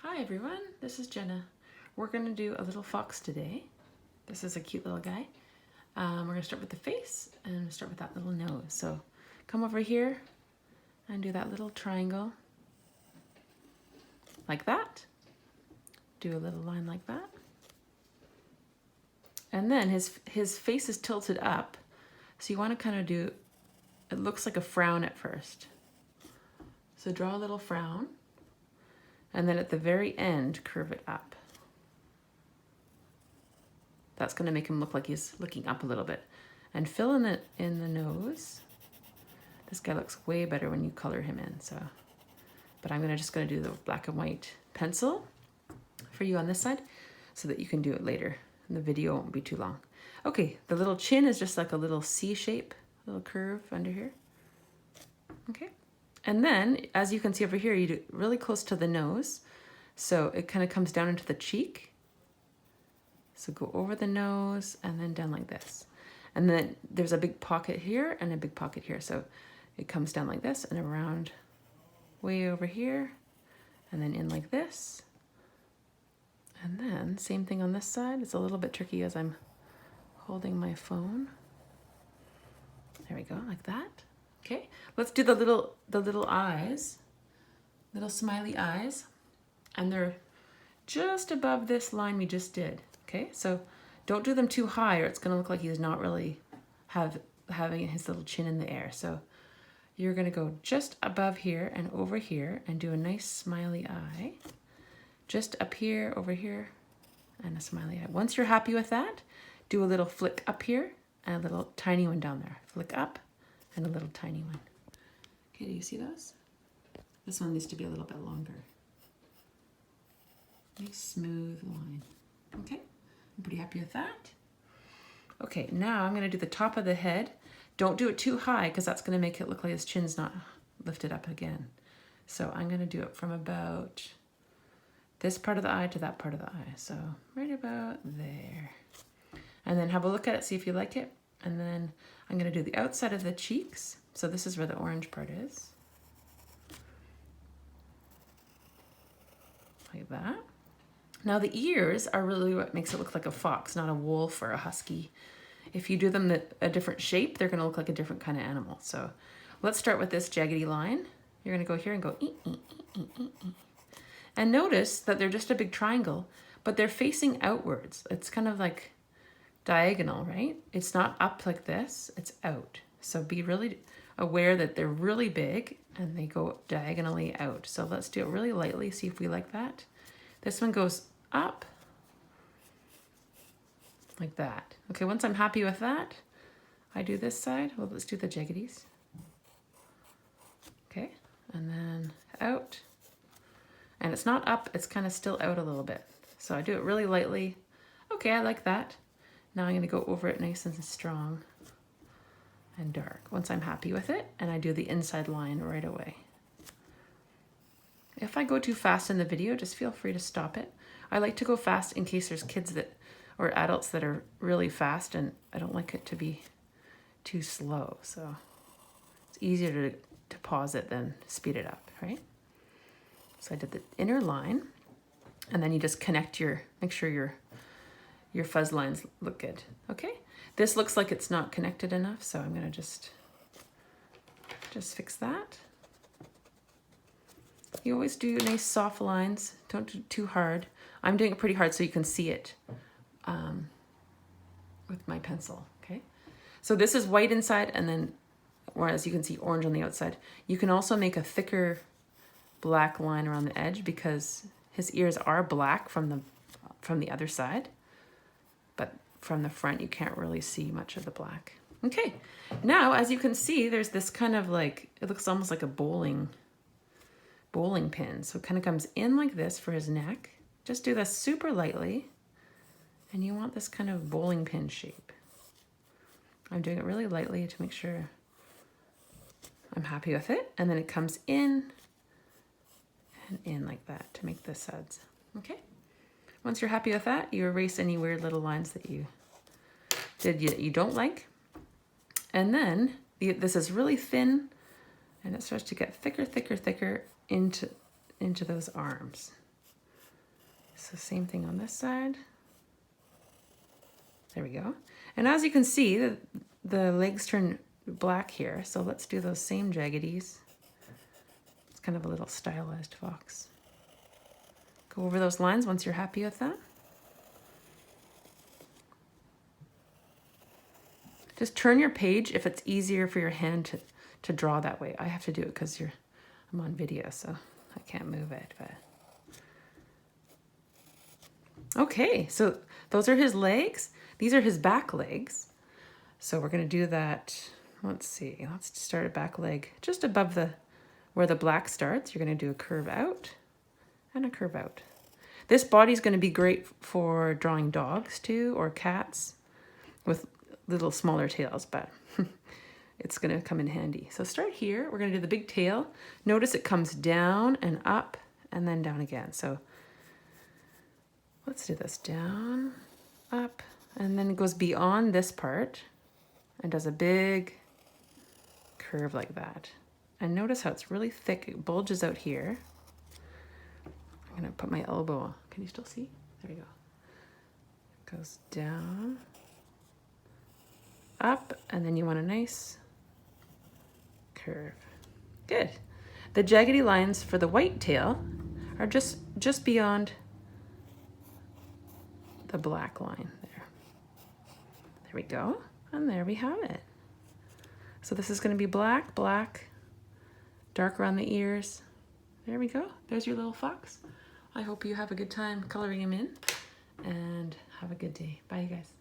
Hi everyone, this is Jenna. We're going to do a little fox today. This is a cute little guy. We're going to start with the face and start with that little nose. So come over here and do that little triangle like that. Do a little line like that. And then his face is tilted up. So you want to kind of do, it looks like a frown at first. So draw a little frown. And then at the very end, curve it up. That's going to make him look like he's looking up a little bit. And fill in the nose. This guy looks way better when you color him in. But I'm just going to do the black and white pencil for you on this side so that you can do it later. And the video won't be too long. Okay, the little chin is just like a little C shape, little curve under here. Okay. And then, as you can see over here, you do really close to the nose. So it kind of comes down into the cheek. So go over the nose and then down like this. And then there's a big pocket here and a big pocket here. So it comes down like this and around way over here. And then in like this. And then same thing on this side. It's a little bit tricky as I'm holding my phone. There we go, like that. Okay, let's do the little eyes, little smiley eyes, and they're just above this line we just did. Okay, so don't do them too high or it's gonna look like he's not really having his little chin in the air. So you're gonna go just above here and over here and do a nice smiley eye. Just up here, over here, and a smiley eye. Once you're happy with that, do a little flick up here and a little tiny one down there. Flick up and a little tiny one. Okay, do you see those? This one needs to be a little bit longer. Nice smooth line. Okay, I'm pretty happy with that. Okay, now I'm gonna do the top of the head. Don't do it too high because that's gonna make it look like his chin's not lifted up again. So I'm gonna do it from about this part of the eye to that part of the eye. So right about there. And then have a look at it, see if you like it. And then I'm going to do the outside of the cheeks. So this is where the orange part is. Like that. Now the ears are really what makes it look like a fox, not a wolf or a husky. If you do them a different shape, they're going to look like a different kind of animal. So let's start with this jaggedy line. You're going to go here and go ee, ee, ee, ee, ee, ee. And notice that they're just a big triangle, but they're facing outwards. It's kind of like diagonal, right? It's not up like this, it's out. So be really aware that they're really big and they go diagonally out. So let's do it really lightly, see if we like that. This one goes up like that. Okay, once I'm happy with that, I do this side. Well, let's do the jaggities. Okay, and then out. And it's not up, it's kind of still out a little bit. So I do it really lightly. Okay, I like that. Now I'm gonna go over it nice and strong and dark once I'm happy with it, and I do the inside line right away. If I go too fast in the video, just feel free to stop it. I like to go fast in case there's kids or adults that are really fast, and I don't like it to be too slow. So it's easier to pause it than speed it up, right? So I did the inner line, and then you just connect make sure your fuzz lines look good. Okay, this looks like it's not connected enough, so I'm gonna just fix that. You always do nice soft lines, don't do too hard. I'm doing it pretty hard so you can see it with my pencil, okay? So this is white inside, and then, whereas you can see orange on the outside. You can also make a thicker black line around the edge because his ears are black from the other side. But from the front, you can't really see much of the black. Okay, now as you can see, there's this kind of like, it looks almost like a bowling pin. So it kind of comes in like this for his neck. Just do this super lightly. And you want this kind of bowling pin shape. I'm doing it really lightly to make sure I'm happy with it. And then it comes in and in like that to make the suds. Okay. Once you're happy with that, you erase any weird little lines that you don't like. And then this is really thin, and it starts to get thicker, thicker, thicker into those arms. So same thing on this side. There we go. And as you can see, the legs turn black here. So let's do those same jaggedies. It's kind of a little stylized fox. Go over those lines once you're happy with that. Just turn your page if it's easier for your hand to draw that way. I have to do it because I'm on video, so I can't move it. But okay, so those are his legs. These are his back legs. So we're going to do that. Let's see. Let's start a back leg just above where the black starts. You're going to do a curve out and a curve out. This body's going to be great for drawing dogs too, or cats with little smaller tails, but it's going to come in handy. So start here. We're going to do the big tail. Notice it comes down and up and then down again. So let's do this. Down, up, and then it goes beyond this part and does a big curve like that. And notice how it's really thick. It bulges out here. I'm going to put my elbow. Can you still see? There we go. It goes down, up, and then you want a nice curve. Good. The jaggedy lines for the white tail are just beyond the black line there. There we go. And there we have it. So this is going to be black, black, dark around the ears. There we go. There's your little fox. I hope you have a good time coloring him in and have a good day. Bye, you guys.